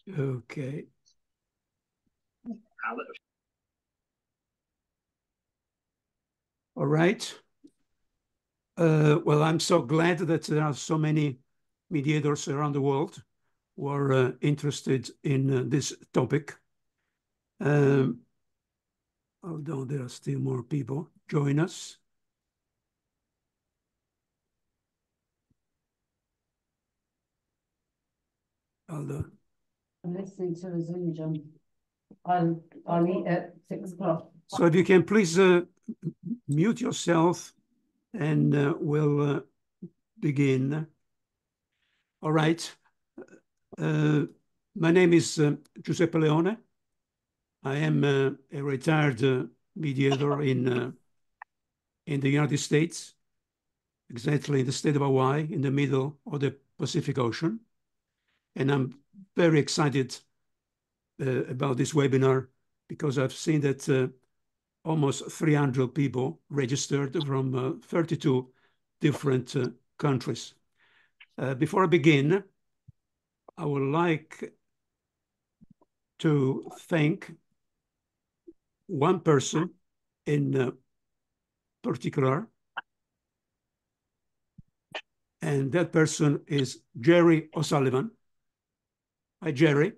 Okay. All right. Well, I'm so glad that there are so many mediators around the world who are interested in this topic. Although there are still more people join us. Although I'm listening to a Zoom, John. I'll eat at 6 o'clock. So if you can please mute yourself and we'll begin. All right. My name is Giuseppe Leone. I am a retired mediator in the United States, exactly in the state of Hawaii, in the middle of the Pacific Ocean. And I'm very excited about this webinar because I've seen that almost 300 people registered from 32 different countries. Before I begin, I would like to thank one person in particular, and that person is Gerry O'Sullivan. Hi, Gerry.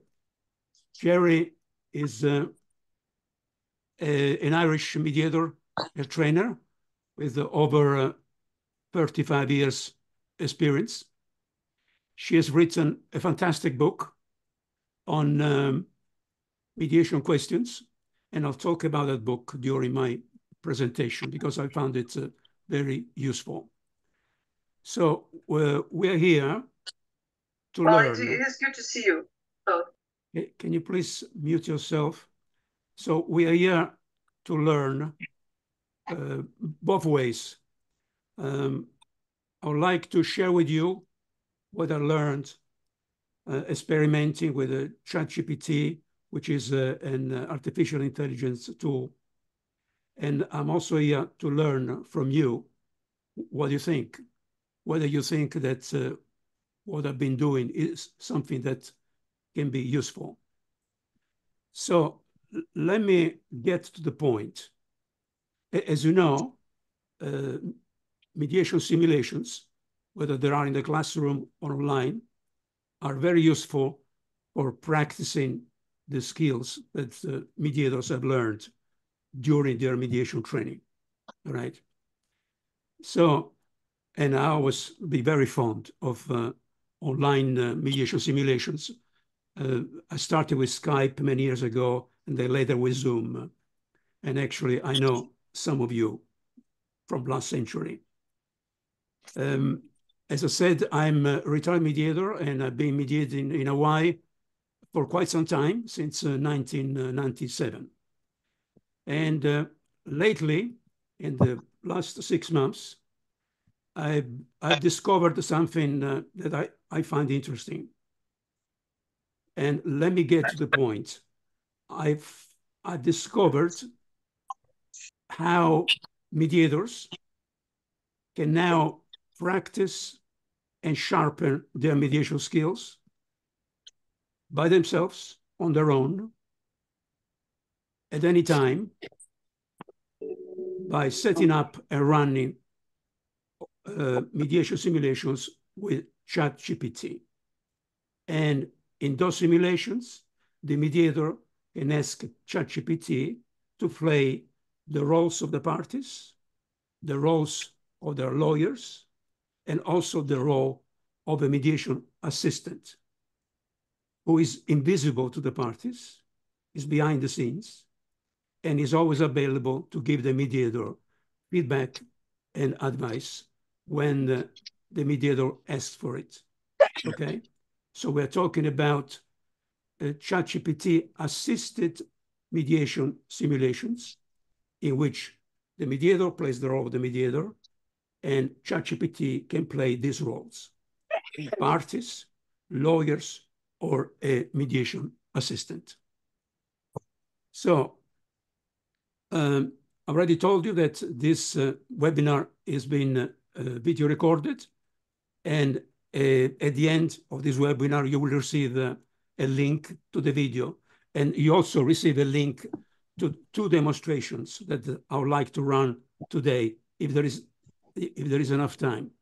Gerry is an Irish mediator, a trainer with over 35 years experience. She has written a fantastic book on mediation questions, and I'll talk about that book during my presentation because I found it very useful. So we're here to learn. It's good to see you. Oh. Can you please mute yourself? So we are here to learn both ways. I would like to share with you what I learned experimenting with ChatGPT, which is an artificial intelligence tool. And I'm also here to learn from you what you think, whether you think that what I've been doing is something that can be useful. So let me get to the point. As you know, mediation simulations, whether they are in the classroom or online, are very useful for practicing the skills that mediators have learned during their mediation training, right? So, and I always be very fond of online mediation simulations. I started with Skype many years ago, and then later with Zoom. And actually, I know some of you from last century. As I said, I'm a retired mediator, and I've been mediating in Hawaii for quite some time, since 1997. And lately, in the last 6 months, I've discovered something that I find interesting. And let me get to the point. I've discovered how mediators can now practice and sharpen their mediation skills by themselves, on their own, at any time, by setting up and running mediation simulations with ChatGPT. And in those simulations, the mediator can ask ChatGPT to play the roles of the parties, the roles of their lawyers, and also the role of a mediation assistant who is invisible to the parties, is behind the scenes, and is always available to give the mediator feedback and advice when the mediator asks for it, okay? So we're talking about ChatGPT-assisted mediation simulations in which the mediator plays the role of the mediator, and ChatGPT can play these roles: parties, lawyers, or a mediation assistant. So I already told you that this webinar is being video recorded, and at the end of this webinar, you will receive a link to the video, and you also receive a link to 2 demonstrations that I would like to run today, if there is enough time.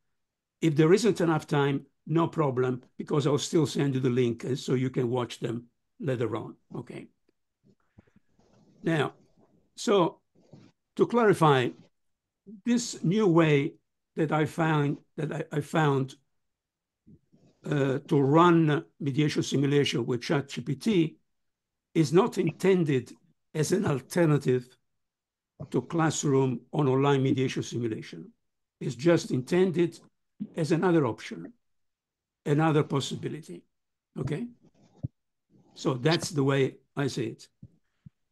If there isn't enough time, no problem, because I'll still send you the link so you can watch them later on, okay? Now, so to clarify, this new way that I found to run mediation simulation with ChatGPT is not intended as an alternative to classroom or online mediation simulation. It's just intended as another option, another possibility, okay? So that's the way I see it.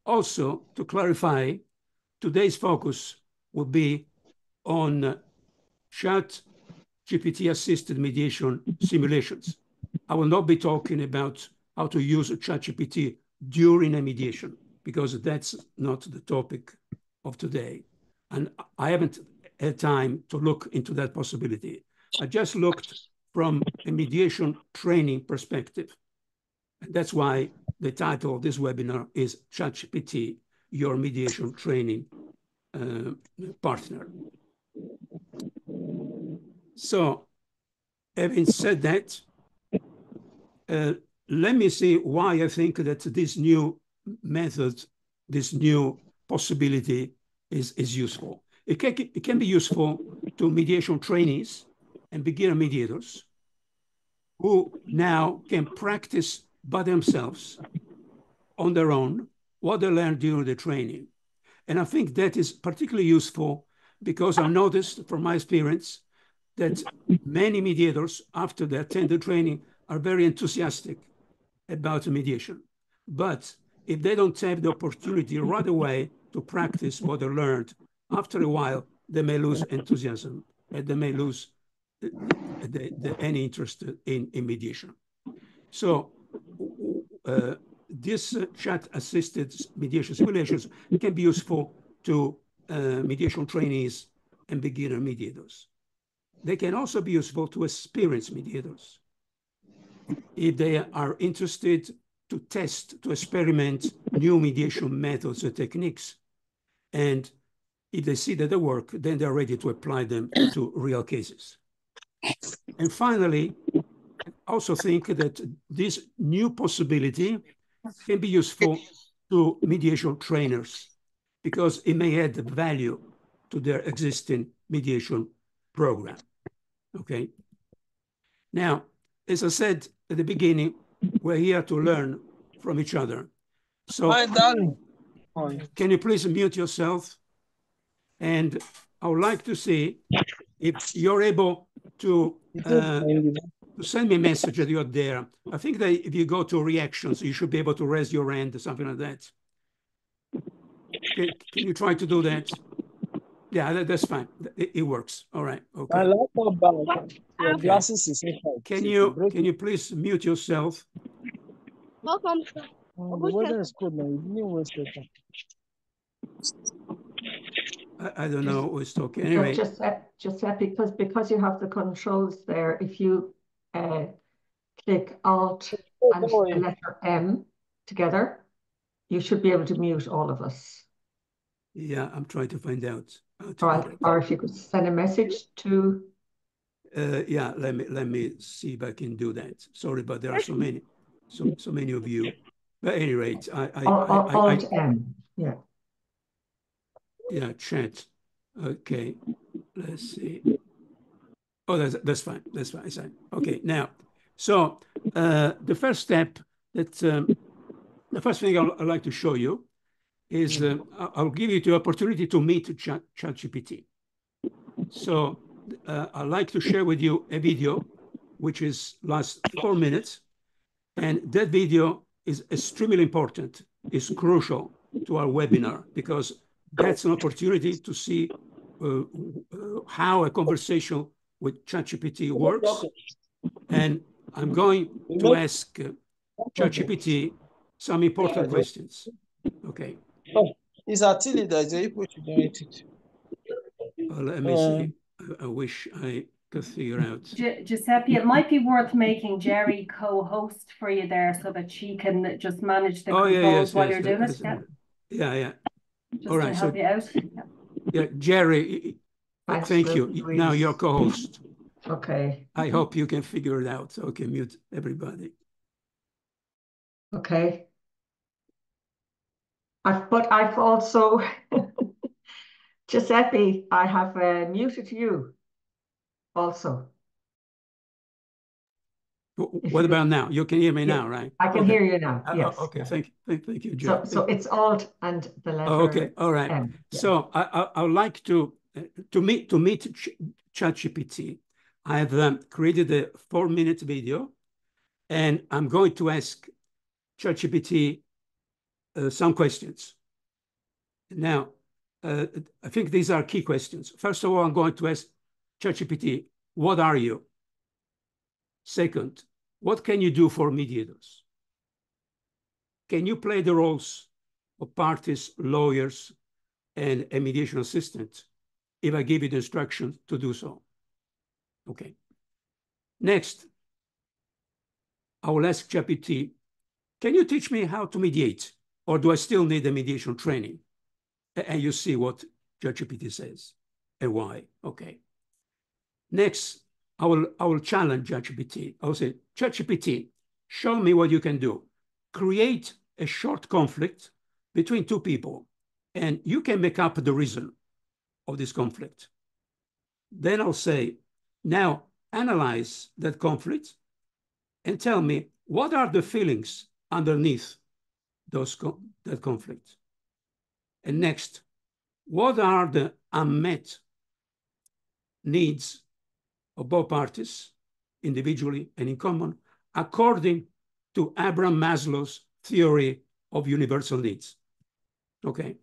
Also, to clarify, today's focus will be on ChatGPT-assisted mediation simulations. I will not be talking about how to use ChatGPT during a mediation, because that's not the topic of today. And I haven't had time to look into that possibility. I just looked from a mediation training perspective. And that's why the title of this webinar is ChatGPT, your mediation training partner. So, having said that, let me see why I think that this new method, this new possibility is useful. It can be useful to mediation trainees and beginner mediators who now can practice by themselves on their own what they learned during the training. And I think that is particularly useful because I noticed from my experience that many mediators, after they attend the training, are very enthusiastic about mediation. But if they don't have the opportunity right away to practice what they learned, after a while, they may lose enthusiasm and they may lose any interest in mediation. So this chat-assisted mediation simulations can be useful to mediation trainees and beginner mediators. They can also be useful to experienced mediators if they are interested to test, to experiment new mediation methods and techniques. And if they see that they work, then they're ready to apply them to real cases. And finally, I also think that this new possibility can be useful to mediation trainers because it may add value to their existing mediation program, okay? Now, as I said at the beginning, we're here to learn from each other. So can you please mute yourself? And I would like to see if you're able to send me a message that you're there. I think that if you go to reactions, you should be able to raise your hand or something like that. Can you try to do that? Yeah, that's fine. It works. All right. Okay. My laptop bag. Your glasses is inside. Can you please mute yourself? The weather is good now. You didn't waste your time. I don't know who's talking. Anyway, just because you have the controls there, if you click Alt and the letter M together, you should be able to mute all of us. Yeah, I'm trying to find out. Or if you could send a message to. Yeah, let me see if I can do that. Sorry, but there are so many of you. But at any rate, Alt M. Yeah. Yeah, chat. Okay, let's see. Oh, that's fine. That's fine. It's fine. Okay, now, so the first step that the first thing I'd like to show you is I'll give you the opportunity to meet ChatGPT. So I'd like to share with you a video which lasts 4 minutes, and that video is extremely important. It's crucial to our webinar because that's an opportunity to see how a conversation with ChatGPT works. And I'm going to ask ChatGPT some important questions. Okay. It's a tilly that you put it. Let me see. I wish I can figure out. Giuseppe, it might be worth making Gerry co-host for you there so that she can just manage the controls while you're doing it. Yeah. Just all right, to help you out. Yeah, Gerry, thank you. Now you're co-host. Okay. I hope you can figure it out. Okay, mute everybody. Okay. But I've also, Giuseppe, I have muted you also. What about now? You can hear me now, right? I can hear you now. Yes. Okay. Thank you, Gerry. So it's Alt and the letter. Okay. All right. M. Yeah. So I would like to meet ChatGPT. I have created a 4-minute video, and I'm going to ask ChatGPT some questions. Now, I think these are key questions. First of all, I'm going to ask ChatGPT, what are you? Second, what can you do for mediators? Can you play the roles of parties, lawyers, and a mediation assistant if I give you the instruction to do so? Okay. Next, I will ask ChatGPT, can you teach me how to mediate, or do I still need a mediation training? And you see what ChatGPT says and why. Okay. Next, I will challenge ChatGPT. I will say, ChatGPT, show me what you can do. Create a short conflict between two people, and you can make up the reason of this conflict. Then I'll say, now analyze that conflict and tell me what are the feelings underneath that conflict. And next, what are the unmet needs of both parties, individually and in common, according to Abraham Maslow's theory of universal needs? Okay.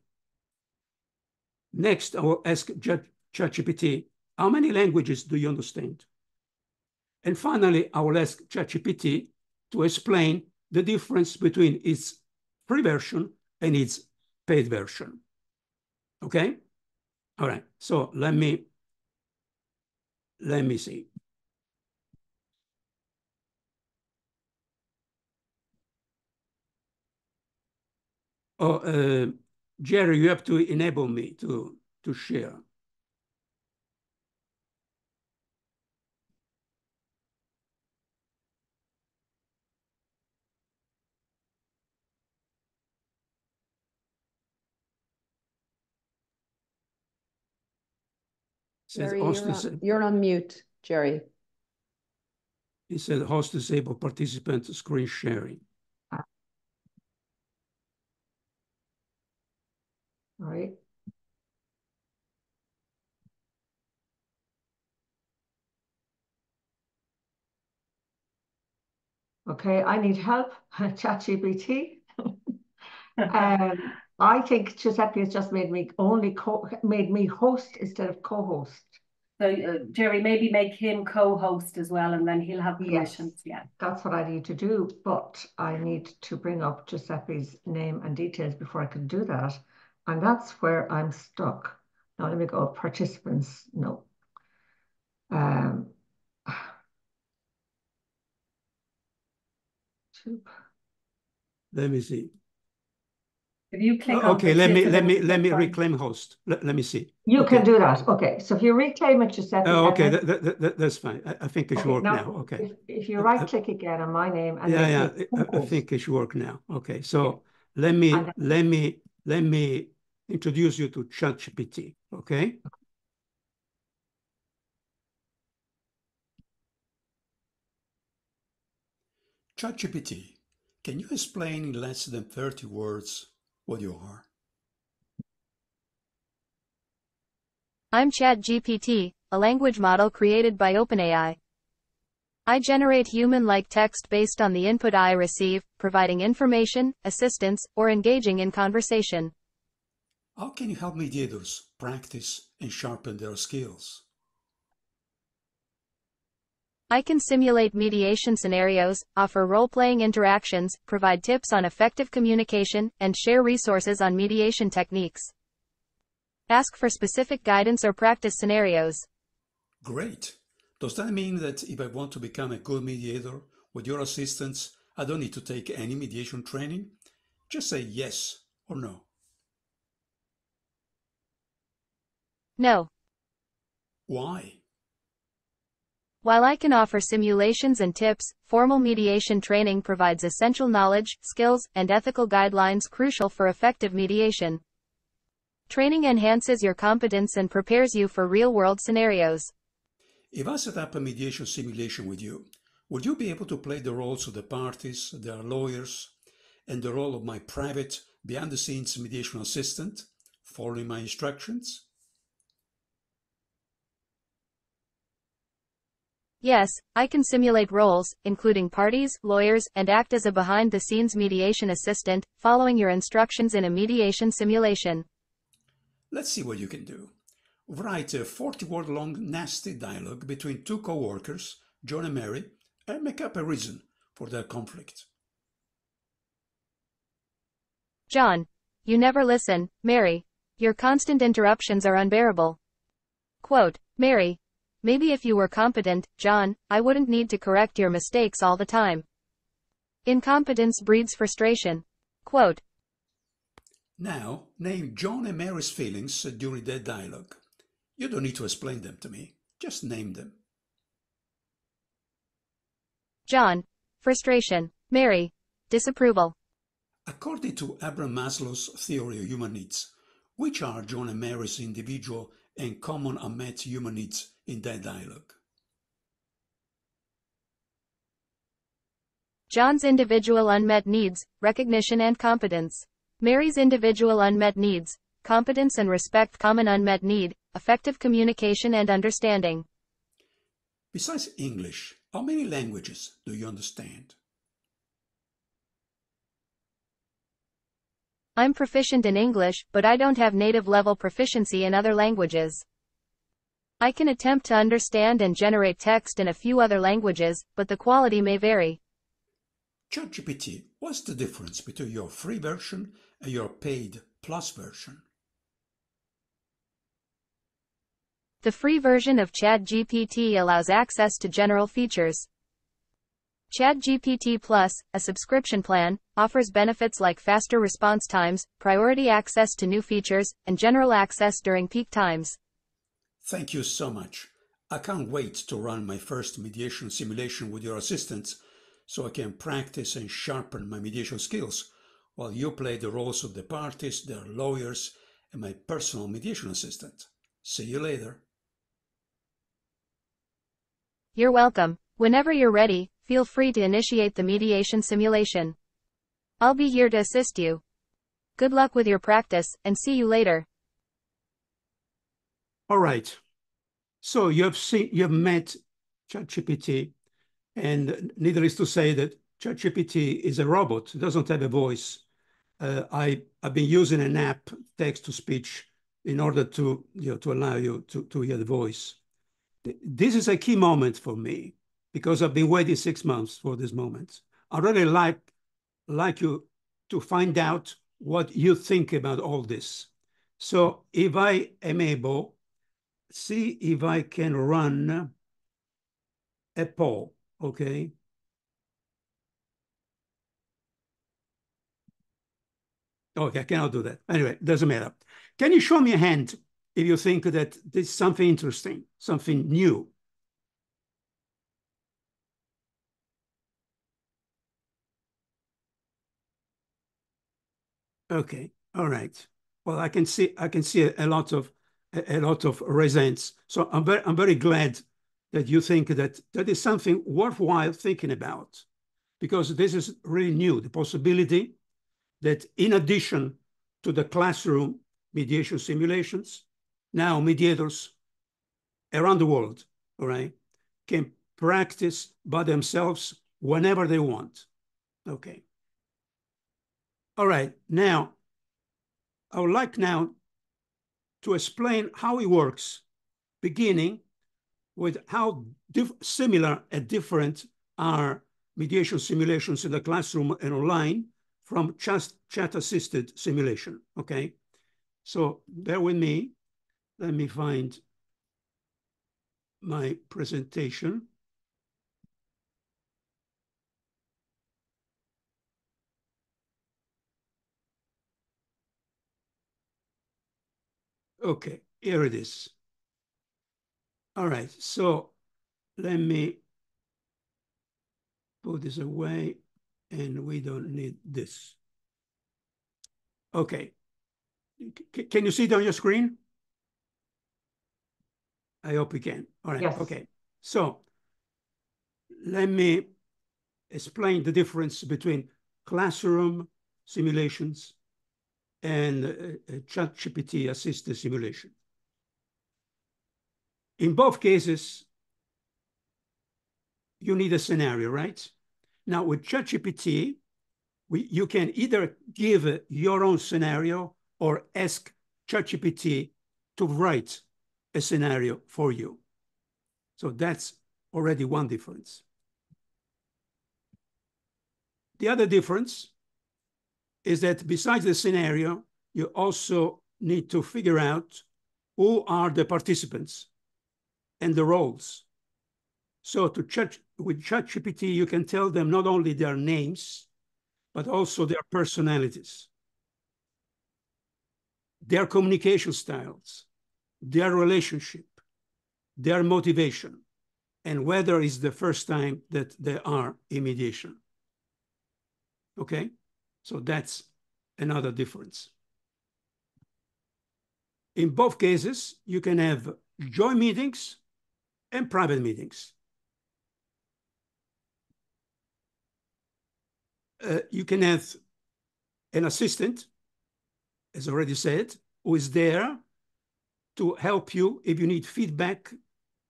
Next, I will ask ChatGPT, how many languages do you understand? And finally, I will ask ChatGPT to explain the difference between its free version and its paid version. Okay? All right. So let me see. Oh, Gerry, you have to enable me to share. Gerry, you're on mute, Gerry. It said host disabled participant screen sharing. All right. Okay, I need help, ChatGPT. I think Giuseppe has just made me host instead of co-host. So Gerry, maybe make him co-host as well, and then he'll have permissions. Yes, that's what I need to do. But I need to bring up Giuseppe's name and details before I can do that, and that's where I'm stuck. Now let me go participants. No. Let me see. If you click okay, let me reclaim host. Let me see. You can do that. Okay, so if you reclaim it, Giuseppe. Oh, okay, that's fine. I think it should work now. Okay. If you right click again on my name and I think it should work now. Okay, so let me introduce you to ChatGPT. Okay. ChatGPT, can you explain in less than 30 words what you are? I'm ChatGPT, a language model created by OpenAI. I generate human-like text based on the input I receive, providing information, assistance, or engaging in conversation. How can you help mediators practice and sharpen their skills? I can simulate mediation scenarios, offer role-playing interactions, provide tips on effective communication, and share resources on mediation techniques. Ask for specific guidance or practice scenarios. Great. Does that mean that if I want to become a good mediator with your assistance, I don't need to take any mediation training? Just say yes or no. No. Why? While I can offer simulations and tips, formal mediation training provides essential knowledge, skills, and ethical guidelines crucial for effective mediation. Training enhances your competence and prepares you for real-world scenarios. If I set up a mediation simulation with you, would you be able to play the roles of the parties, their lawyers, and the role of my private, behind-the-scenes mediation assistant, following my instructions? Yes, I can simulate roles, including parties, lawyers, and act as a behind-the-scenes mediation assistant, following your instructions in a mediation simulation. Let's see what you can do. Write a 40-word-long nasty dialogue between two co-workers, John and Mary, and make up a reason for their conflict. John, you never listen. Mary, your constant interruptions are unbearable. Quote, Mary, maybe if you were competent, John, I wouldn't need to correct your mistakes all the time. Incompetence breeds frustration. Quote. Now, name John and Mary's feelings during their dialogue. You don't need to explain them to me. Just name them. John, frustration. Mary, disapproval. According to Abraham Maslow's theory of human needs, which are John and Mary's individual and common unmet human needs in that dialogue? John's individual unmet needs, recognition and competence. Mary's individual unmet needs, competence and respect. Common unmet need, effective communication and understanding. Besides English, how many languages do you understand? I'm proficient in English, but I don't have native-level proficiency in other languages. I can attempt to understand and generate text in a few other languages, but the quality may vary. ChatGPT, what's the difference between your free version and your paid plus version? The free version of ChatGPT allows access to general features. ChatGPT Plus, a subscription plan, offers benefits like faster response times, priority access to new features, and general access during peak times. Thank you so much. I can't wait to run my first mediation simulation with your assistants so I can practice and sharpen my mediation skills while you play the roles of the parties, their lawyers, and my personal mediation assistant. See you later. You're welcome. Whenever you're ready, feel free to initiate the mediation simulation. I'll be here to assist you. Good luck with your practice, and see you later. All right. So you have met ChatGPT, and needless to say that ChatGPT is a robot. It doesn't have a voice. I've been using an app, text-to-speech, in order to allow you to hear the voice. This is a key moment for me because I've been waiting 6 months for this moment. I really like you to find out what you think about all this. So if I am able, see if I can run a poll, okay? Okay, I cannot do that. Anyway, doesn't matter. Can you show me a hand if you think that this is something interesting, something new? Okay, all right. Well, I can see a lot of resents. So I'm very glad that you think that is something worthwhile thinking about, because this is really new, the possibility that in addition to the classroom mediation simulations, now mediators around the world, all right, can practice by themselves whenever they want. Okay. All right, now, I would like now to explain how it works, beginning with how similar and different are mediation simulations in the classroom and online from chat-assisted simulation, okay? So bear with me. Let me find my presentation. Okay, here it is. All right, so let me put this away, and we don't need this. Okay, can you see it on your screen? I hope you can. All right, yes. Okay. So let me explain the difference between classroom simulations and ChatGPT-assisted simulation. In both cases, you need a scenario, right? Now, with ChatGPT, you can either give your own scenario or ask ChatGPT to write a scenario for you. So that's already one difference. The other difference is that besides the scenario, you also need to figure out who are the participants and the roles. So with ChatGPT, you can tell them not only their names, but also their personalities, their communication styles, their relationship, their motivation, and whether it's the first time that they are in mediation. Okay, so that's another difference. In both cases, you can have joint meetings and private meetings. You can have an assistant, as already said, who is there to help you if you need feedback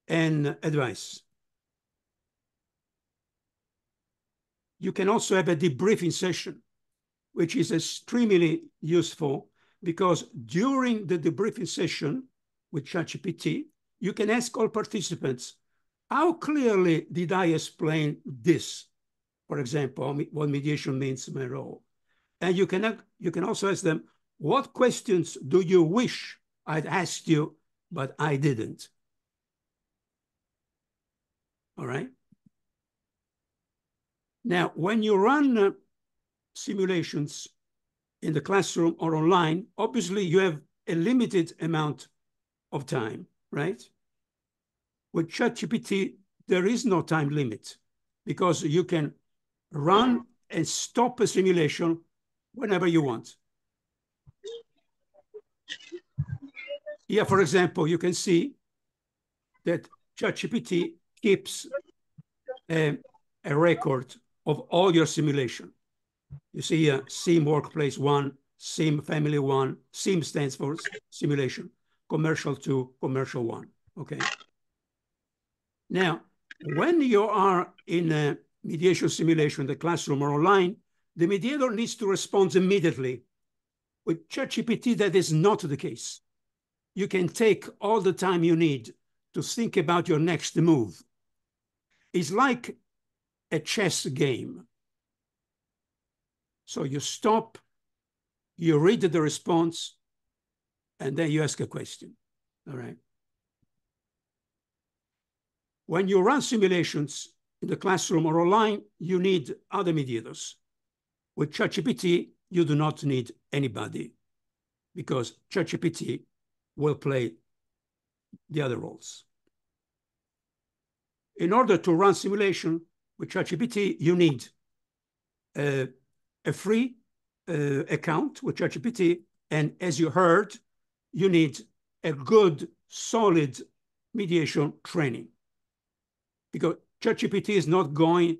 and advice. You can also have a debriefing session, which is extremely useful because during the debriefing session with ChatGPT, you can ask all participants, how clearly did I explain this? For example, what mediation means in my role. And you can also ask them, what questions do you wish I'd asked you, but I didn't? All right. Now, when you run simulations in the classroom or online, obviously you have a limited amount of time, right? With ChatGPT, there is no time limit because you can run and stop a simulation whenever you want. Here, for example, you can see that ChatGPT keeps a record of all your simulation. You see here, SIM Workplace 1, SIM Family 1, SIM stands for simulation, Commercial 2, Commercial 1, okay? Now, when you are in a mediation simulation in the classroom or online, the mediator needs to respond immediately. With ChatGPT, that is not the case. You can take all the time you need to think about your next move. It's like a chess game. So you stop, you read the response, and then you ask a question, all right? When you run simulations in the classroom or online, you need other mediators. With ChatGPT, you do not need anybody because ChatGPT will play the other roles. In order to run simulation with ChatGPT, you need a free account with ChatGPT, and as you heard, you need a good, solid mediation training because ChatGPT is not going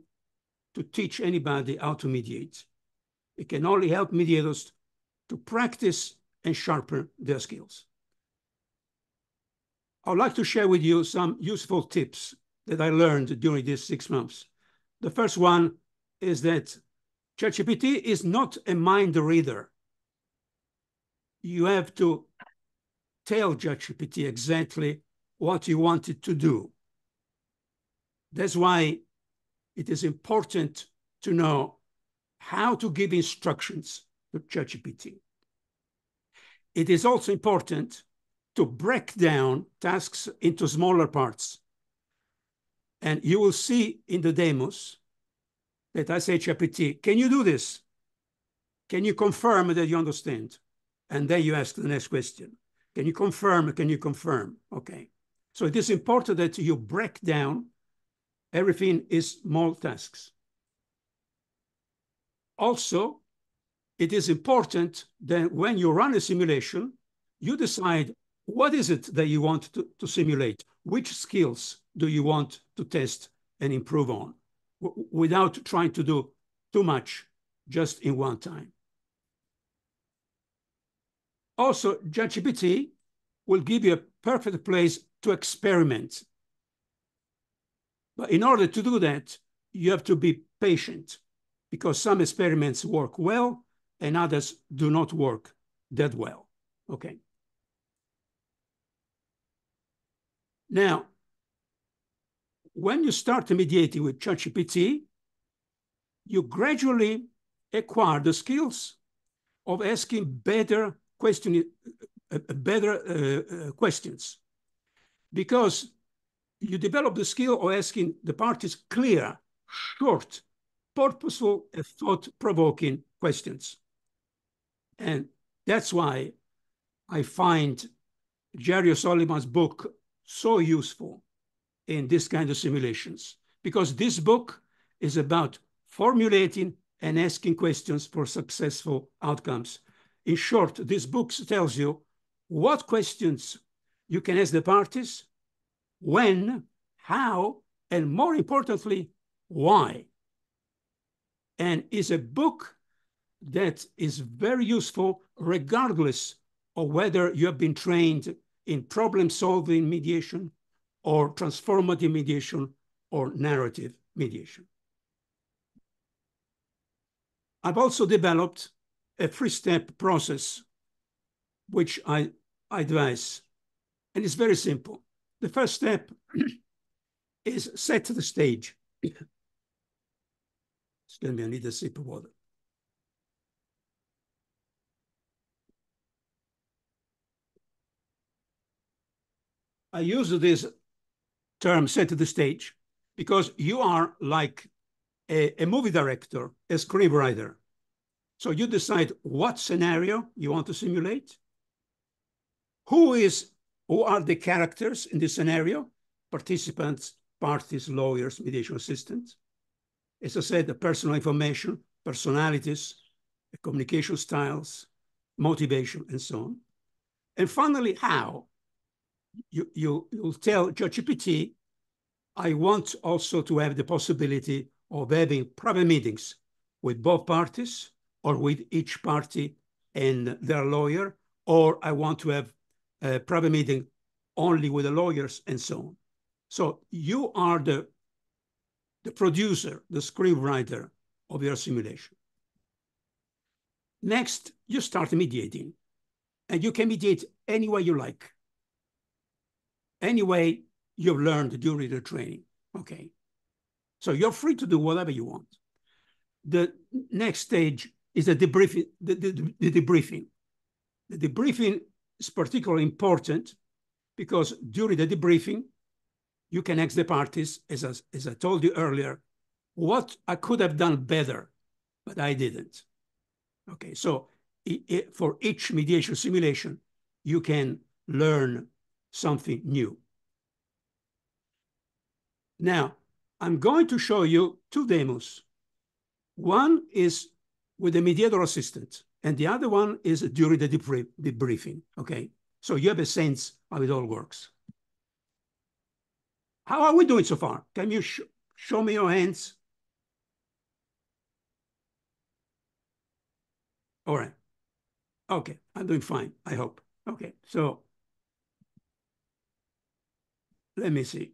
to teach anybody how to mediate. It can only help mediators to practice and sharpen their skills. I'd like to share with you some useful tips that I learned during these 6 months. The first one is that ChatGPT is not a mind reader. You have to tell ChatGPT exactly what you want it to do. That's why it is important to know how to give instructions to ChatGPT. It is also important to break down tasks into smaller parts And you will see in the demos that I say, ChatGPT, can you do this? Can you confirm that you understand? And then you ask the next question. Can you confirm? Can you confirm? Okay. So it is important that you break down everything in small tasks. Also, it is important that when you run a simulation, you decide what is it that you want to simulate? Which skills do you want to test and improve on without trying to do too much just in one time? Also, ChatGPT will give you a perfect place to experiment. But in order to do that, you have to be patient because some experiments work well and others do not work that well. Okay. Now, when you start mediating with ChatGPT, you gradually acquire the skills of asking better questions because you develop the skill of asking the parties clear, short, purposeful, and thought-provoking questions. And that's why I find Gerry O'Sullivan's book so useful in this kind of simulations, because this book is about formulating and asking questions for successful outcomes. In short, this book tells you what questions you can ask the parties, when, how, and more importantly, why. And is a book that is very useful regardless of whether you have been trained in problem-solving mediation or transformative mediation or narrative mediation. I've also developed a three-step process which I advise, and it's very simple. The first step is set the stage. Excuse me, I need a sip of water. I use this term, set the stage, because you are like a movie director, a screenwriter. So you decide what scenario you want to simulate, who are the characters in the scenario, participants, parties, lawyers, mediation assistants. As I said, the personal information, personalities, communication styles, motivation, and so on. And finally, how. You'll tell ChatGPT, I want also to have the possibility of having private meetings with both parties or with each party and their lawyer, or I want to have a private meeting only with the lawyers and so on. So you are the producer, the scriptwriter of your simulation. Next, you start mediating, and you can mediate any way you like. Any way you've learned during the training, okay? So you're free to do whatever you want. The next stage is the debriefing. The debriefing. The debriefing is particularly important because during the debriefing, you can ask the parties, as I told you earlier, what I could have done better, but I didn't. Okay, so for each mediation simulation, you can learn something new. Now, I'm going to show you two demos. One is with the mediator assistant, and the other one is during the debriefing, okay? So you have a sense how it all works. How are we doing so far? Can you show me your hands? All right. Okay, I'm doing fine, I hope. Okay, so let me see.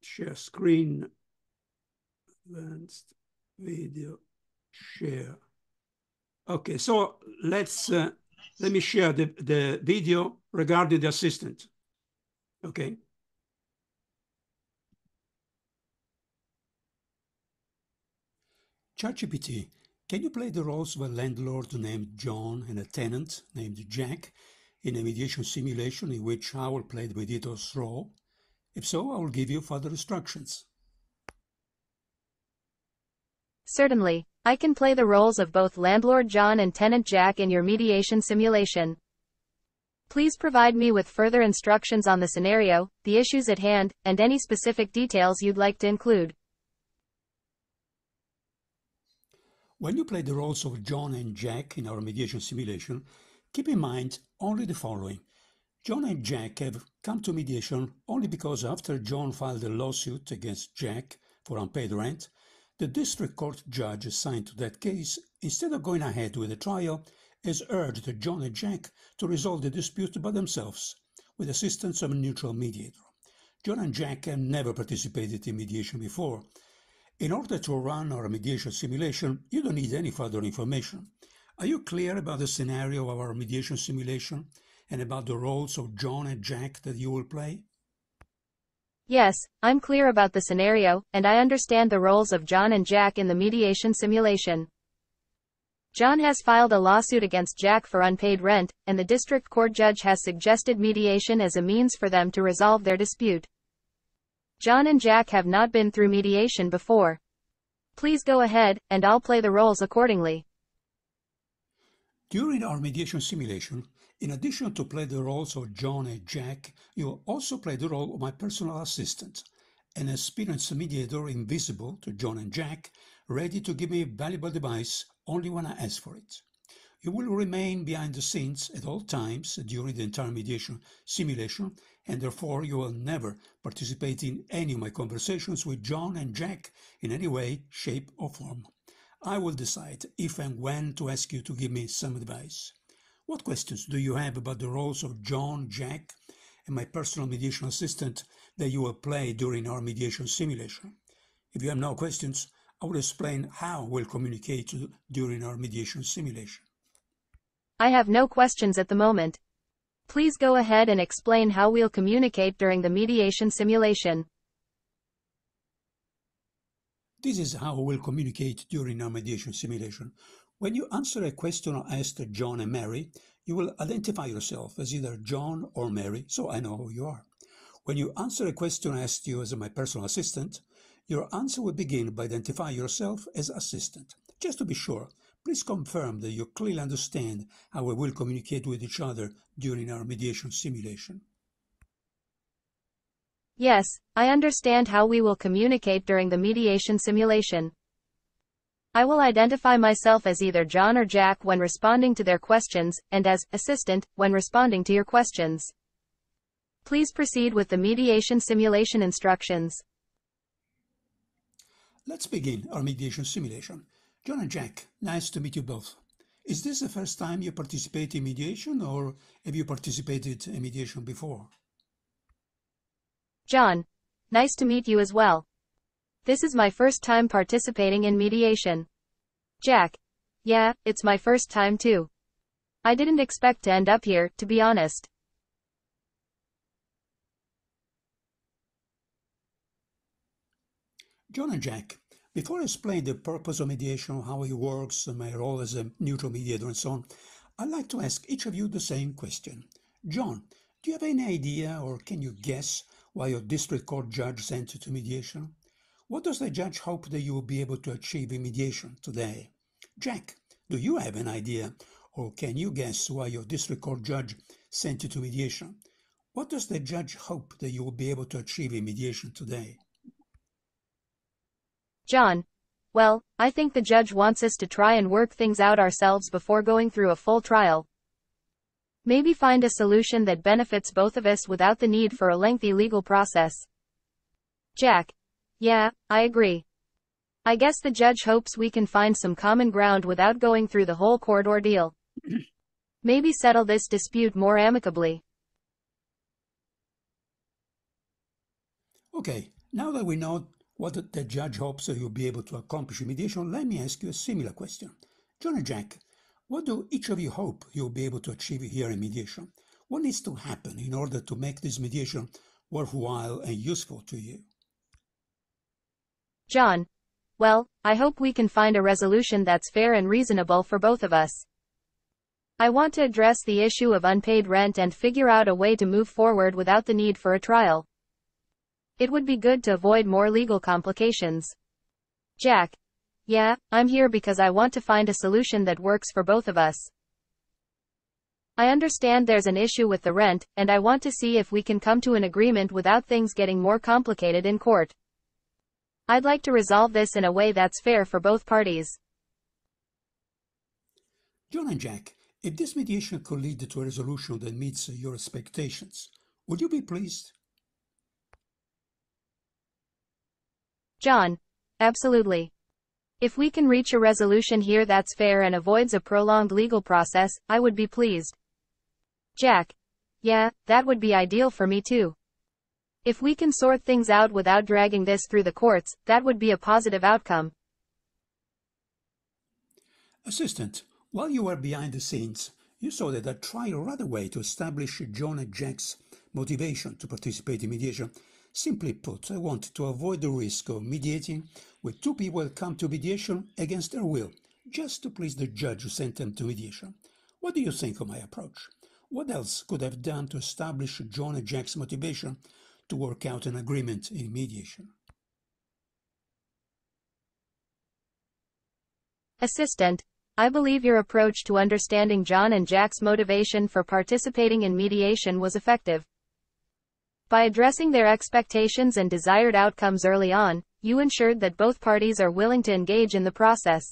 Share screen, advanced video, share. Okay, so let me share the video regarding the assistant. Okay. ChatGPT, can you play the roles of a landlord named John and a tenant named Jack in a mediation simulation in which I will play the mediator's role? If so, I will give you further instructions. Certainly, I can play the roles of both Landlord John and Tenant Jack in your mediation simulation. Please provide me with further instructions on the scenario, the issues at hand, and any specific details you'd like to include. When you play the roles of John and Jack in our mediation simulation, keep in mind only the following. John and Jack have come to mediation only because after John filed a lawsuit against Jack for unpaid rent, the district court judge assigned to that case, instead of going ahead with the trial, has urged John and Jack to resolve the dispute by themselves, with assistance of a neutral mediator. John and Jack have never participated in mediation before. In order to run our mediation simulation, you don't need any further information. Are you clear about the scenario of our mediation simulation and about the roles of John and Jack that you will play? Yes, I'm clear about the scenario, and I understand the roles of John and Jack in the mediation simulation. John has filed a lawsuit against Jack for unpaid rent, and the district court judge has suggested mediation as a means for them to resolve their dispute. John and Jack have not been through mediation before. Please go ahead, and I'll play the roles accordingly. During our mediation simulation, in addition to play the roles of John and Jack, you will also play the role of my personal assistant, an experienced mediator invisible to John and Jack, ready to give me valuable advice only when I ask for it. You will remain behind the scenes at all times during the entire mediation simulation, and therefore you will never participate in any of my conversations with John and Jack in any way, shape or form. I will decide if and when to ask you to give me some advice. What questions do you have about the roles of John, Jack, and my personal mediation assistant that you will play during our mediation simulation? If you have no questions, I will explain how we'll communicate during our mediation simulation. I have no questions at the moment. Please go ahead and explain how we'll communicate during the mediation simulation. This is how we'll communicate during our mediation simulation. When you answer a question asked John and Mary, you will identify yourself as either John or Mary, so I know who you are. When you answer a question asked you as my personal assistant, your answer will begin by identifying yourself as assistant. Just to be sure, please confirm that you clearly understand how we will communicate with each other during our mediation simulation. Yes, I understand how we will communicate during the mediation simulation. I will identify myself as either John or Jack when responding to their questions, and as assistant when responding to your questions. Please proceed with the mediation simulation instructions. Let's begin our mediation simulation. John and Jack, nice to meet you both. Is this the first time you participate in mediation, or have you participated in mediation before? John, nice to meet you as well. This is my first time participating in mediation. Jack, yeah, it's my first time too. I didn't expect to end up here, to be honest. John and Jack, before I explain the purpose of mediation, how it works, and my role as a neutral mediator and so on, I'd like to ask each of you the same question. John, do you have any idea or can you guess why your district court judge sent you to mediation? What does the judge hope that you will be able to achieve in mediation today? Jack, do you have an idea or can you guess why your district court judge sent you to mediation? What does the judge hope that you will be able to achieve in mediation today? John, well, I think the judge wants us to try and work things out ourselves before going through a full trial. Maybe find a solution that benefits both of us without the need for a lengthy legal process. Jack, yeah, I agree. I guess the judge hopes we can find some common ground without going through the whole court ordeal. Maybe settle this dispute more amicably. Okay, now that we know what the judge hopes that you'll be able to accomplish in mediation, let me ask you a similar question. John and Jack, what do each of you hope you'll be able to achieve here in mediation? What needs to happen in order to make this mediation worthwhile and useful to you? John, well, I hope we can find a resolution that's fair and reasonable for both of us. I want to address the issue of unpaid rent and figure out a way to move forward without the need for a trial. It would be good to avoid more legal complications. Jack: Yeah, I'm here because I want to find a solution that works for both of us. I understand there's an issue with the rent, and I want to see if we can come to an agreement without things getting more complicated in court. I'd like to resolve this in a way that's fair for both parties. John and Jack, if this mediation could lead to a resolution that meets your expectations, would you be pleased? John: Absolutely. If we can reach a resolution here that's fair and avoids a prolonged legal process, I would be pleased. Jack: Yeah, that would be ideal for me too. If we can sort things out without dragging this through the courts, that would be a positive outcome. Assistant, while you were behind the scenes, you saw that I tried right away to establish John and Jack's motivation to participate in mediation. Simply put, I wanted to avoid the risk of mediating with two people who come to mediation against their will, just to please the judge who sent them to mediation. What do you think of my approach? What else could I have done to establish John and Jack's motivation to work out an agreement in mediation? Assistant: I believe your approach to understanding John and Jack's motivation for participating in mediation was effective. By addressing their expectations and desired outcomes early on, you ensured that both parties are willing to engage in the process.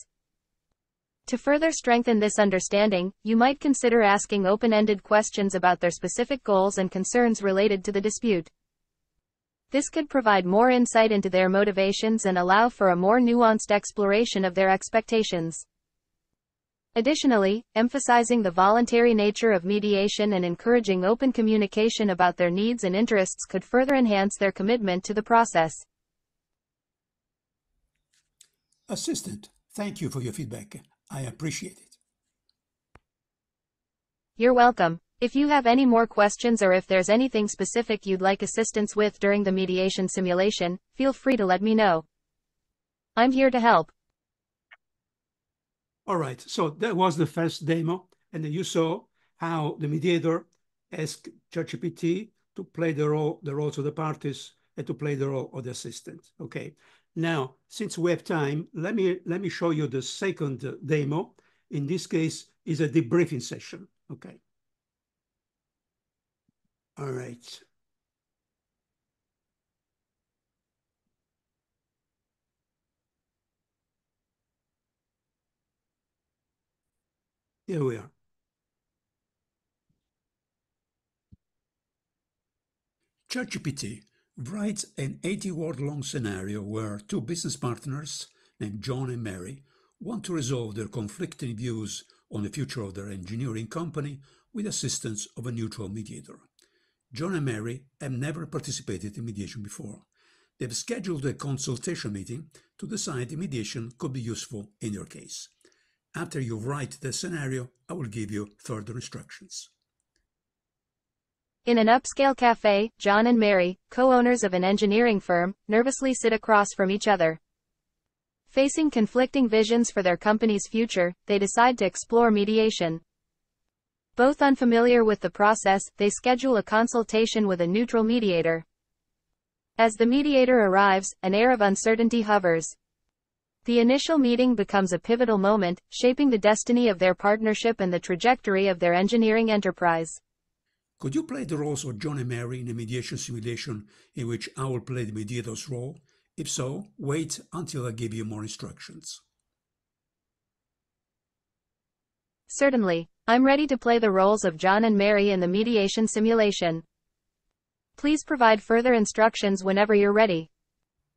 To further strengthen this understanding, you might consider asking open-ended questions about their specific goals and concerns related to the dispute. This could provide more insight into their motivations and allow for a more nuanced exploration of their expectations. Additionally, emphasizing the voluntary nature of mediation and encouraging open communication about their needs and interests could further enhance their commitment to the process. Assistant, thank you for your feedback. I appreciate it. You're welcome. If you have any more questions or if there's anything specific you'd like assistance with during the mediation simulation, feel free to let me know. I'm here to help. All right, so that was the first demo, and then you saw how the mediator asked ChatGPT to play the roles of the parties and to play the role of the assistant. Okay, now since we have time, let me show you the second demo. In this case, is a debriefing session. Okay. All right. Here we are. ChatGPT writes an 80-word-long scenario where two business partners named John and Mary want to resolve their conflicting views on the future of their engineering company with the assistance of a neutral mediator. John and Mary have never participated in mediation before. They've scheduled a consultation meeting to decide if mediation could be useful in your case. After you write the scenario, I will give you further instructions. In an upscale cafe, John and Mary, co-owners of an engineering firm, nervously sit across from each other. Facing conflicting visions for their company's future, they decide to explore mediation. Both unfamiliar with the process, they schedule a consultation with a neutral mediator. As the mediator arrives, an air of uncertainty hovers. The initial meeting becomes a pivotal moment, shaping the destiny of their partnership and the trajectory of their engineering enterprise. Could you play the roles of John and Mary in a mediation simulation in which I will play the mediator's role? If so, wait until I give you more instructions. Certainly. I'm ready to play the roles of John and Mary in the mediation simulation. Please provide further instructions whenever you're ready.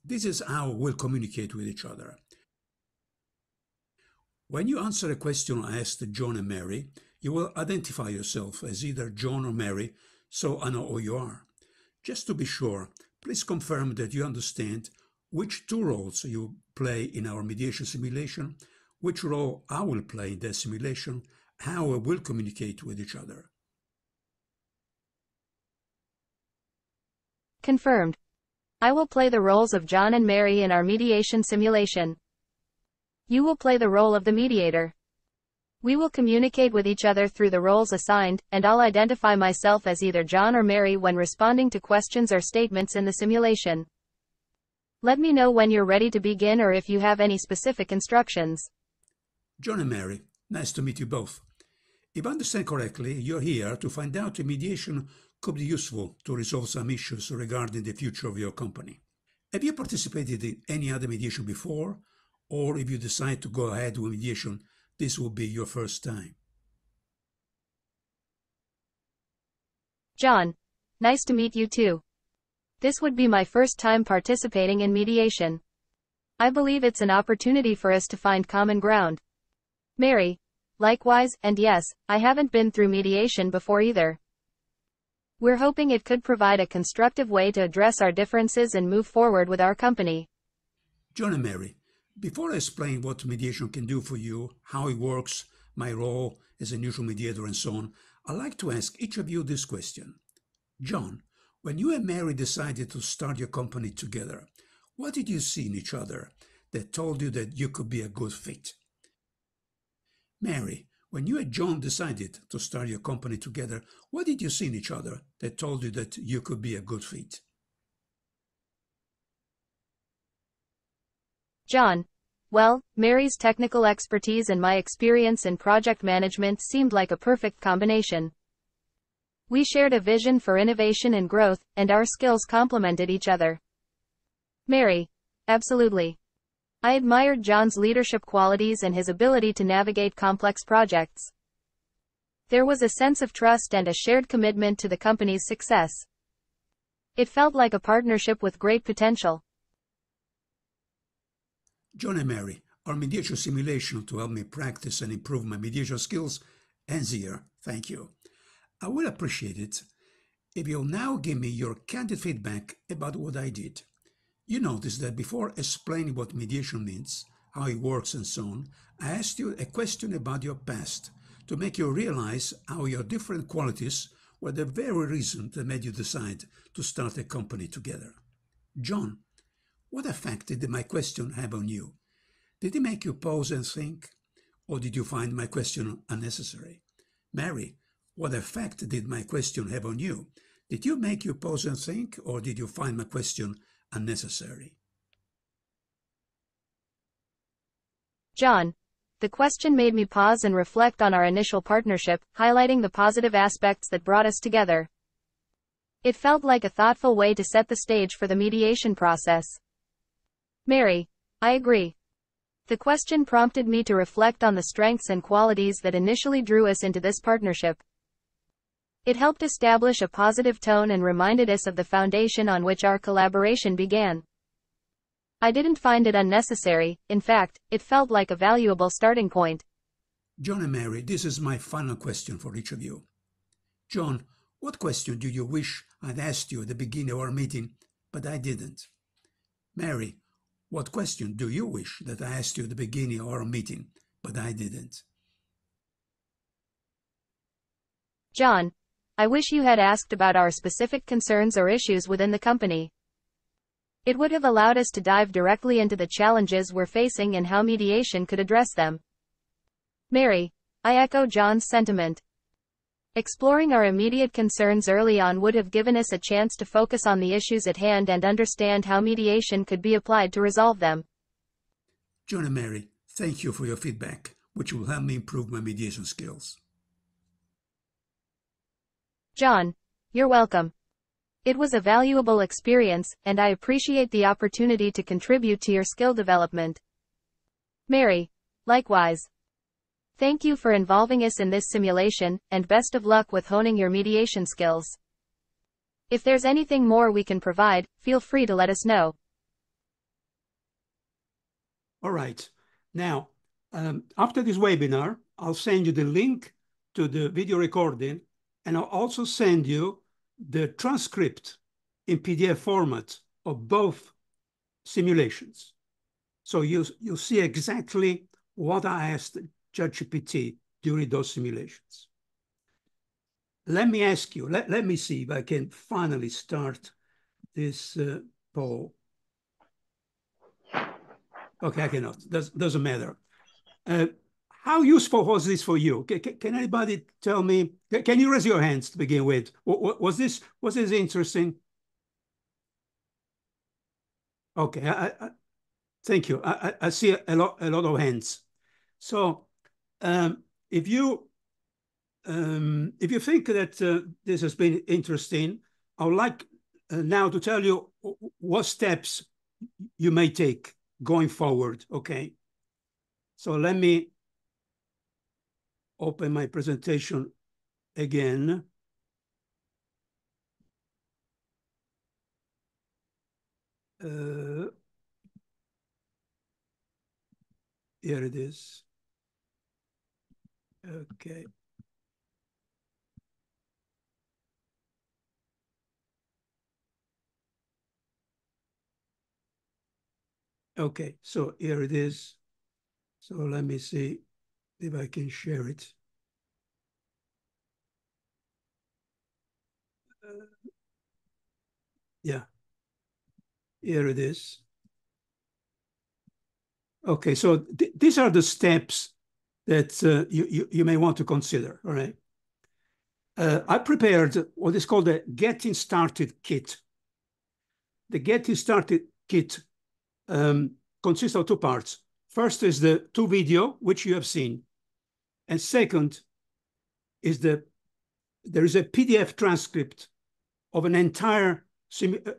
This is how we'll communicate with each other. When you answer a question I asked John and Mary, you will identify yourself as either John or Mary, so I know who you are. Just to be sure, please confirm that you understand which two roles you play in our mediation simulation, which role I will play in that simulation, how we will communicate with each other. Confirmed. I will play the roles of John and Mary in our mediation simulation. You will play the role of the mediator. We will communicate with each other through the roles assigned, and I'll identify myself as either John or Mary when responding to questions or statements in the simulation. Let me know when you're ready to begin or if you have any specific instructions. John and Mary, nice to meet you both. If I understand correctly, you're here to find out if mediation could be useful to resolve some issues regarding the future of your company. Have you participated in any other mediation before? Or if you decide to go ahead with mediation, this will be your first time? John, nice to meet you too. This would be my first time participating in mediation. I believe it's an opportunity for us to find common ground. Mary, likewise, and yes, I haven't been through mediation before either. We're hoping it could provide a constructive way to address our differences and move forward with our company. John and Mary, before I explain what mediation can do for you, how it works, my role as a neutral mediator and so on, I'd like to ask each of you this question. John, when you and Mary decided to start your company together, what did you see in each other that told you that you could be a good fit? Mary, when you and John decided to start your company together, what did you see in each other that told you that you could be a good fit? John, well, Mary's technical expertise and my experience in project management seemed like a perfect combination. We shared a vision for innovation and growth, and our skills complemented each other. Mary, absolutely. I admired John's leadership qualities and his ability to navigate complex projects. There was a sense of trust and a shared commitment to the company's success. It felt like a partnership with great potential. John and Mary, our mediation simulation to help me practice and improve my mediation skills ends here. Thank you. I would appreciate it if you'll now give me your candid feedback about what I did. You notice that before explaining what mediation means, how it works and so on, I asked you a question about your past to make you realize how your different qualities were the very reason that made you decide to start a company together. John, what effect did my question have on you? Did it make you pause and think? Or did you find my question unnecessary? Mary, what effect did my question have on you? Did you make you pause and think? Or did you find my question unnecessary? John, the question made me pause and reflect on our initial partnership, highlighting the positive aspects that brought us together. It felt like a thoughtful way to set the stage for the mediation process. Mary, I agree. The question prompted me to reflect on the strengths and qualities that initially drew us into this partnership. It helped establish a positive tone and reminded us of the foundation on which our collaboration began. I didn't find it unnecessary. In fact, it felt like a valuable starting point. John and Mary, this is my final question for each of you. John, what question do you wish I'd asked you at the beginning of our meeting, but I didn't? Mary, what question do you wish that I asked you at the beginning of our meeting, but I didn't? John, I wish you had asked about our specific concerns or issues within the company. It would have allowed us to dive directly into the challenges we're facing and how mediation could address them. Mary, I echo John's sentiment. Exploring our immediate concerns early on would have given us a chance to focus on the issues at hand and understand how mediation could be applied to resolve them. John and Mary, thank you for your feedback, which will help me improve my mediation skills. John, you're welcome. It was a valuable experience, and I appreciate the opportunity to contribute to your skill development. Mary, likewise. Thank you for involving us in this simulation, and best of luck with honing your mediation skills. If there's anything more we can provide, feel free to let us know. All right. Now, after this webinar, I'll send you the link to the video recording, and I'll also send you the transcript in PDF format of both simulations. So you'll see exactly what I asked ChatGPT during those simulations. Let me ask you, let me see if I can finally start this poll. Okay, I cannot. Doesn't matter. How how useful was this for you? Can anybody tell me? Can you raise your hands to begin with? Was this interesting? Okay, thank you. I see a lot of hands. So if you think that this has been interesting, I would like now to tell you what steps you may take going forward. Okay. So let me open my presentation again. Here it is. Okay. Okay, so here it is. So let me see if I can share it. Yeah, here it is. Okay, so these are the steps that you may want to consider, all right? I prepared what is called a Getting Started Kit. The Getting Started Kit consists of two parts. First is the video, which you have seen. And second is there is a PDF transcript of an entire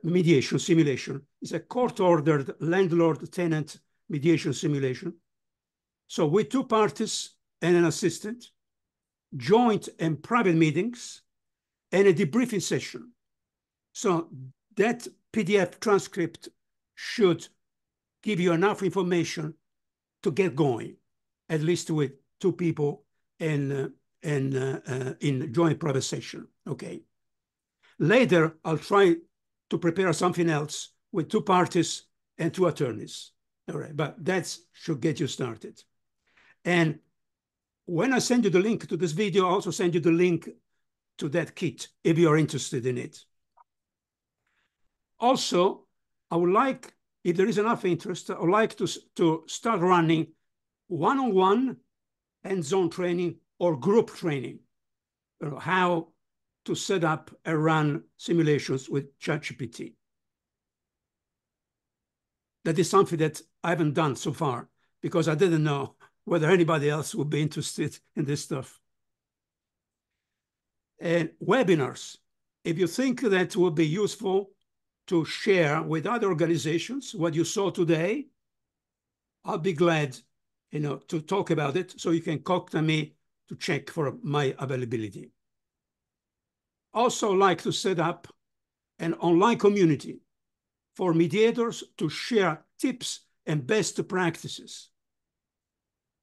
mediation simulation. It's a court-ordered landlord-tenant mediation simulation. So with two parties and an assistant, joint and private meetings, and a debriefing session. So that PDF transcript should give you enough information to get going, at least with two people in joint private session, okay? Later, I'll try to prepare something else with two parties and two attorneys, all right? But that should get you started. And when I send you the link to this video, I'll also send you the link to that kit if you're interested in it. Also, I would like, if there is enough interest, I would like to start running one-on-one hands-on training or group training, how to set up and run simulations with ChatGPT. That is something that I haven't done so far because I didn't know whether anybody else would be interested in this stuff. And webinars, if you think that would be useful to share with other organizations what you saw today, I'll be glad, to talk about it, so you can contact me to check for my availability. Also like to set up an online community for mediators to share tips and best practices.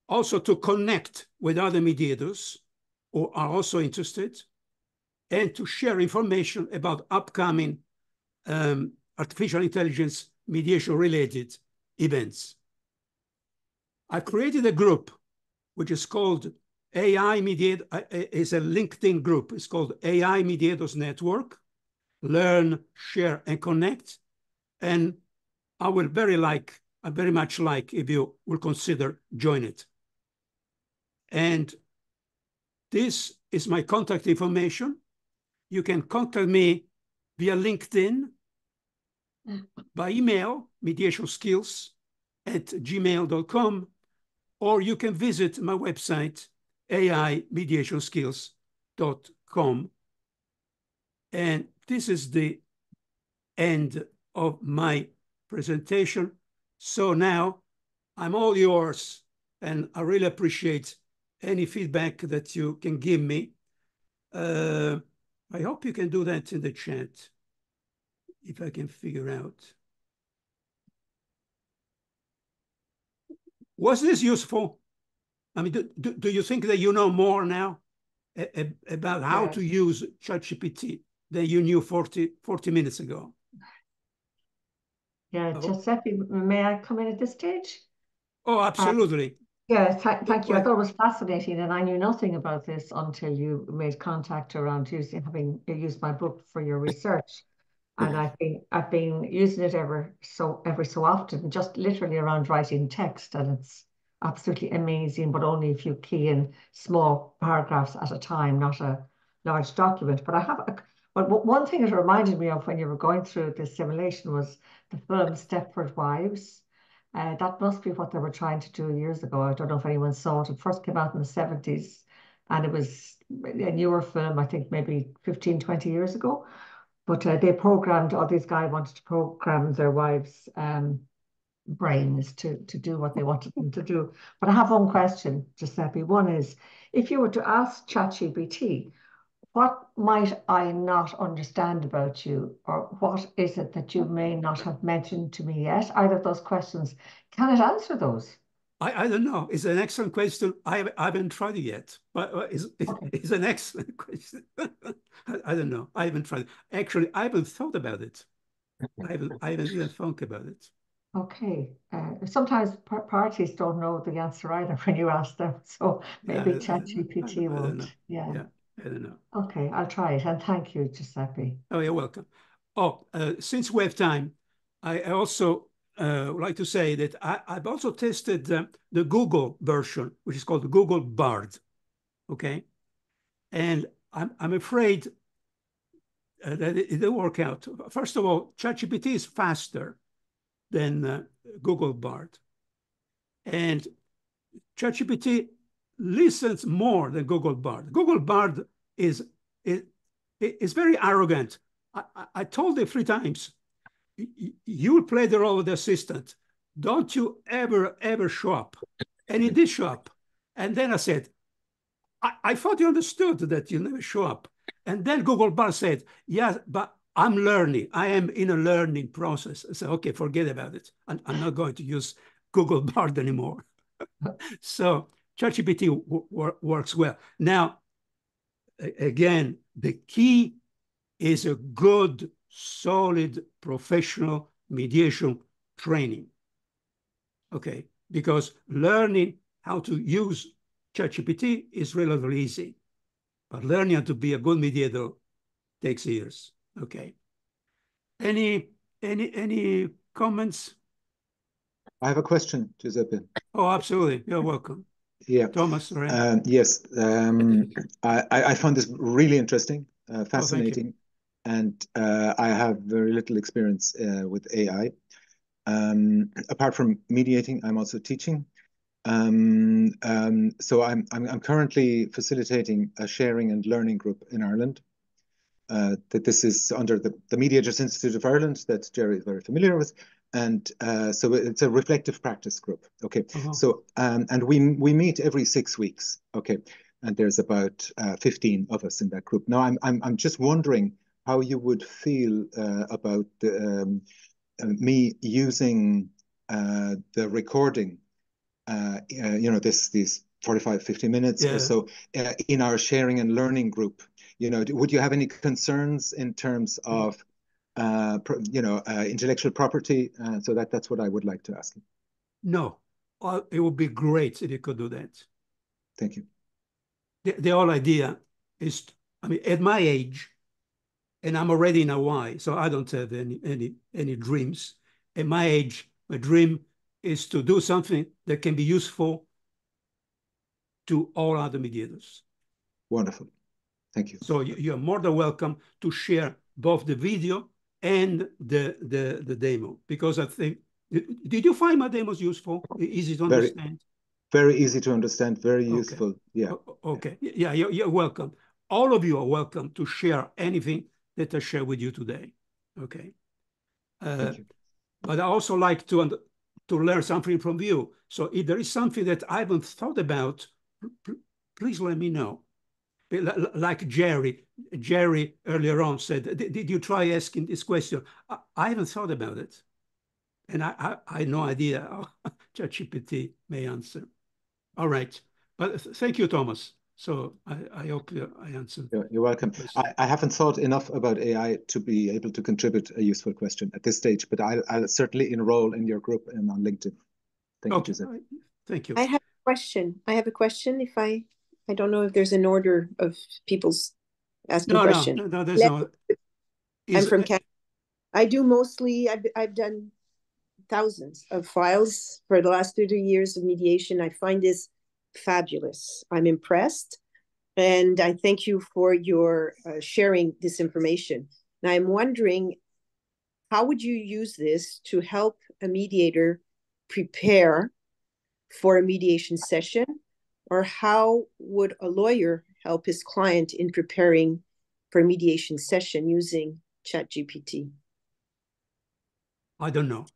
Also to connect with other mediators who are also interested, and to share information about upcoming artificial intelligence mediation-related events. I created a group which is called AI Mediator, is a LinkedIn group. It's called AI Mediators Network. Learn, share, and connect. And I very much like if you will consider join it. And this is my contact information. You can contact me via LinkedIn, by email, mediationskills@gmail.com, or you can visit my website, aimediationskills.com. And this is the end of my presentation. So now I'm all yours, and I really appreciate any feedback that you can give me. I hope you can do that in the chat, if I can figure out. Was this useful? I mean, do you think that you know more now about how to use ChatGPT than you knew 40 minutes ago? Yeah, Giuseppe, may I come in at this stage? Oh, absolutely. Thank you. I thought it was fascinating, and I knew nothing about this until you made contact around having used my book for your research. And I've been using it every so often, just literally around writing text, and it's absolutely amazing, but only if you key in small paragraphs at a time, not a large document. But I have one thing it reminded me of when you were going through this simulation was the film Stepford Wives. That must be what they were trying to do years ago. I don't know if anyone saw it. It first came out in the 70s, and it was a newer film, I think maybe 15, 20 years ago. But they programmed, all these guys wanted to program their wives' brains to do what they wanted them to do. But I have one question, Giuseppe. One is, if you were to ask ChatGPT, what might I not understand about you, or what is it that you may not have mentioned to me yet? Either of those questions, can it answer those? I don't know. It's an excellent question. I haven't tried it yet, but it's an excellent question. I don't know. I haven't tried it. Actually, I haven't thought about it. I haven't even thought about it. Okay. Sometimes parties don't know the answer either when you ask them. So maybe ChatGPT won't. I don't know. Yeah. I don't know. Okay, I'll try it. And thank you, Giuseppe. Oh, you're welcome. Oh, since we have time, I also would like to say that I've also tested the Google version, which is called Google Bard. Okay. And I'm afraid that it didn't work out. First of all, ChatGPT is faster than Google Bard. And ChatGPT listens more than Google Bard. Google Bard is very arrogant. I told it 3 times, you'll play the role of the assistant. Don't you ever show up. And he did show up. And then I said, I thought you understood that you never show up. And then Google Bard said, yes, but I'm learning. I am in a learning process. I said, okay, forget about it. I'm not going to use Google Bard anymore. So ChatGPT works well. Now, again, the key is a good, solid, professional mediation training. Okay, because learning how to use ChatGPT is relatively easy, but learning how to be a good mediator takes years. Okay. Any comments? I have a question, Giuseppe. Oh, absolutely. You're welcome. Yeah. Thomas, right? Yes. I found this really interesting, fascinating, and I have very little experience with AI. Apart from mediating, I'm also teaching. So I'm currently facilitating a sharing and learning group in Ireland. That this is under the Mediators Institute of Ireland that Gerry is very familiar with. And so it's a reflective practice group. Okay. So and we meet every 6 weeks. Okay. And there's about 15 of us in that group. Now I'm just wondering how you would feel about me using the recording, these 45, 50 minutes or so in our sharing and learning group. Would you have any concerns in terms of intellectual property? So that's what I would like to ask you. No, it would be great if you could do that. Thank you. The whole idea is, at my age, and I'm already in Hawaii, so I don't have any dreams. At my age, my dream is to do something that can be useful to all other mediators. Wonderful. Thank you. So you're more than welcome to share both the video and the demo, because I think, did you find my demos useful? Easy to understand? Very easy to understand, very useful. Yeah. Okay. Yeah, you're welcome. All of you are welcome to share anything that I share with you today. Okay. Thank you. But I also like to learn something from you. So if there is something that I haven't thought about, please let me know. Like Gerry earlier on said, did you try asking this question? I haven't thought about it. And I have no idea how ChatGPT may answer. All right. But thank you, Thomas. So I hope I answered. You're welcome. I haven't thought enough about AI to be able to contribute a useful question at this stage, but I'll certainly enroll in your group and on LinkedIn. Thank you, Giuseppe. Thank you. I have a question. If I don't know if there's an order of people's asking questions. No, there's no. I'm from Canada. I do mostly, I've done thousands of files for the last 30 years of mediation. I find this fabulous. I'm impressed. And I thank you for your sharing this information. Now, I'm wondering, how would you use this to help a mediator prepare for a mediation session? Or how would a lawyer help his client in preparing for a mediation session using ChatGPT? I don't know.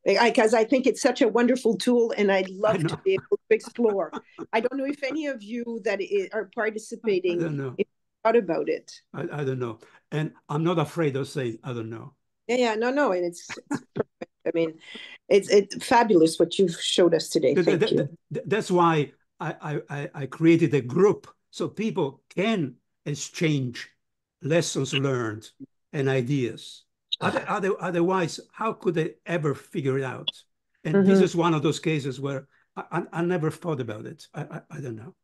Because I think it's such a wonderful tool, and I'd love to be able to explore. I don't know if any of you that are participating thought about it. I don't know. And I'm not afraid of saying I don't know. Yeah, no. And it's perfect. I mean, it's fabulous what you've showed us today. Thank you. That's why I created a group so people can exchange lessons learned and ideas. Otherwise, how could they ever figure it out? And this is one of those cases where I never thought about it. I don't know.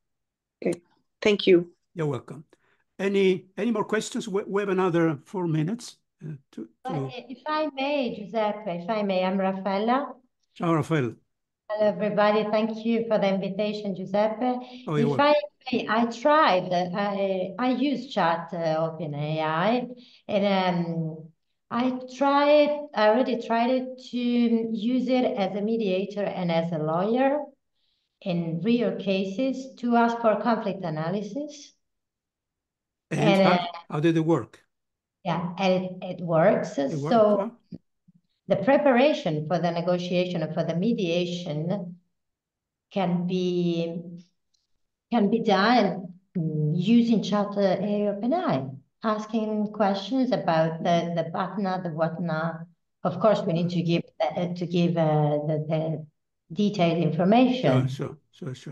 Okay, thank you. You're welcome. Any more questions? We have another 4 minutes. If I may, Giuseppe, if I may, I'm Raffaella. Ciao, Raffaella. Hello, everybody. Thank you for the invitation, Giuseppe. Oh, if I may, I tried, I use Chat OpenAI, and I already tried it to use it as a mediator and as a lawyer in real cases to ask for conflict analysis. And how did it work? Yeah, and it works. It worked, so huh? the preparation for the negotiation or for the mediation can be done using Chat OpenAI, asking questions about the partner, the whatnot. Of course, we need to give the detailed information. Sure.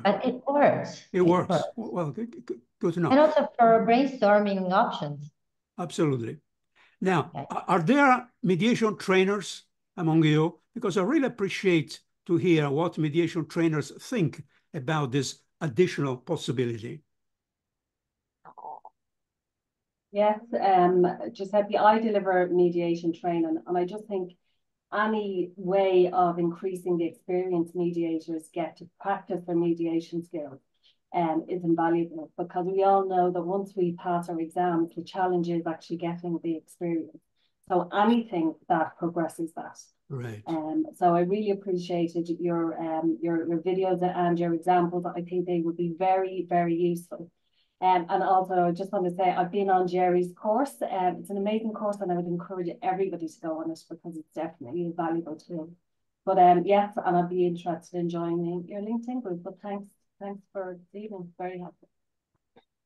But it works. It works. Well, good to know. And also for brainstorming options. Absolutely. Now, are there mediation trainers among you? Because I really appreciate to hear what mediation trainers think about this additional possibility. Yes, Giuseppe, I deliver mediation training, and I just think any way of increasing the experience mediators get to practice their mediation skills is invaluable, because we all know that once we pass our exams, the challenge is actually getting the experience. So anything that progresses that. Right. So I really appreciated your videos and your examples. I think they would be very, very useful. And also, I just want to say, I've been on Gerry's course. It's an amazing course, and I would encourage everybody to go on it, because it's definitely a valuable tool. But yes, and I'd be interested in joining your LinkedIn group. But thanks for this evening. Very helpful.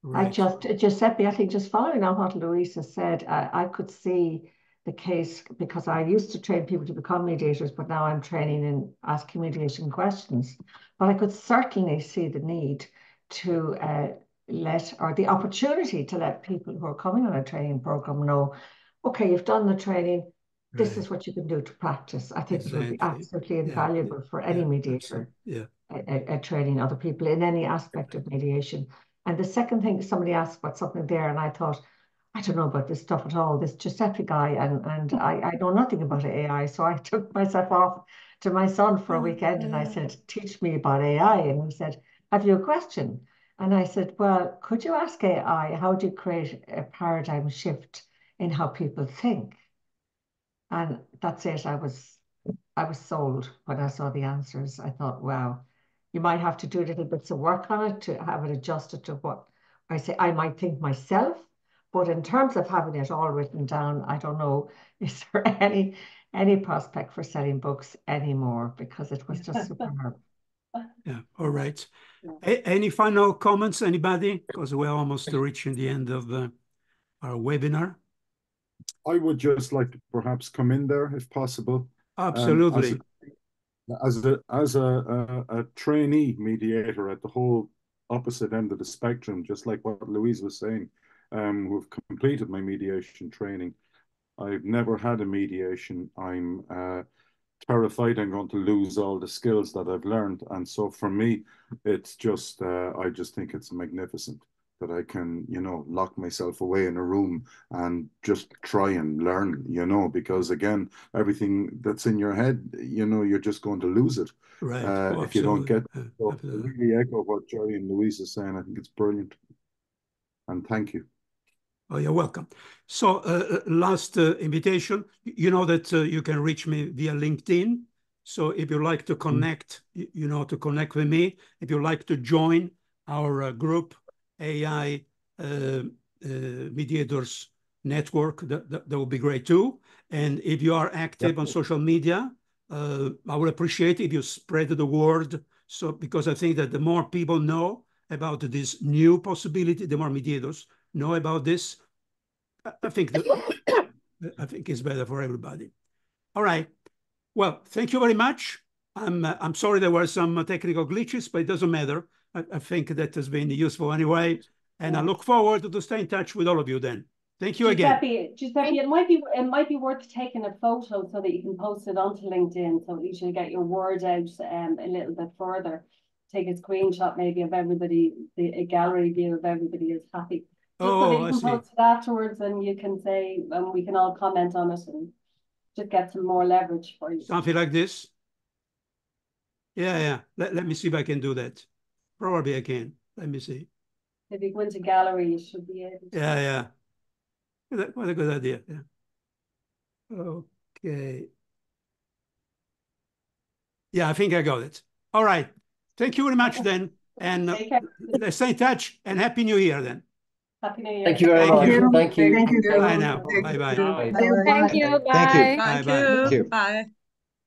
Right. Giuseppe, I think just following on what Louisa said, I could see the case, because I used to train people to become mediators, but now I'm training in asking mediation questions. But I could certainly see the need to the opportunity to let people who are coming on a training program know, okay, you've done the training, this is what you can do to practice. I think it would be absolutely invaluable for any mediator, training other people in any aspect of mediation. And the second thing, somebody asked about something there, and I thought, I don't know about this stuff at all, this Giuseppe guy, and I know nothing about AI. So I took myself off to my son for a weekend, and I said, teach me about AI. And he said, have you a question? And I said, well, could you ask AI, how do you create a paradigm shift in how people think? And that's it. I was sold when I saw the answers. I thought, wow, you might have to do little bits of work on it to have it adjusted to what I say I might think myself. But in terms of having it all written down, I don't know, is there any prospect for selling books anymore? Because it was just superb. Yeah, all right. Any final comments, anybody? Because we're almost reaching the end of our webinar. I would just like to perhaps come in there if possible. Absolutely. As a trainee mediator at the whole opposite end of the spectrum, just like what Louise was saying, who've completed my mediation training. I've never had a mediation. I'm terrified I'm going to lose all the skills that I've learned. And so for me, it's just, I just think it's magnificent. that I can, you know, lock myself away in a room and just try and learn, you know, because again, everything that's in your head, you know, you're just going to lose it. Right. If you don't get it. So I really echo what Gerry and Louise are saying. I think it's brilliant. And thank you. Oh, you're welcome. So last invitation, you know that you can reach me via LinkedIn. So if you like to connect, you know, to connect with me, if you like to join our group, AI Mediators Network, that would be great too. And if you are active on social media, I would appreciate if you spread the word. So because I think that the more people know about this new possibility, the more mediators know about this, I think it's better for everybody. All right. Well, thank you very much. I'm sorry there were some technical glitches, but it doesn't matter. I think that has been useful anyway. And I look forward to stay in touch with all of you then. Thank you again. Giuseppe, it might be worth taking a photo so that you can post it onto LinkedIn, so you should get your word out a little bit further. Take a screenshot maybe of everybody, a gallery view of everybody is happy. Just so that you can post it afterwards, and you can say, and we can all comment on it and just get some more leverage for you. Something like this. Yeah. Let me see if I can do that. Probably I can. Let me see. If you go into gallery, you should be able to. Yeah. What a good idea. Yeah. Okay. Yeah, I think I got it. All right. Thank you very much then. And let's stay in touch, and Happy New Year then. Happy New Year. Thank you very much. Thank you. Thank you. Bye now. Bye-bye. Thank you. Thank you. Bye. Thank you. Bye. Thank you. Bye.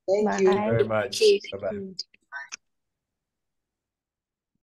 Thank Thank you very much. Bye-bye.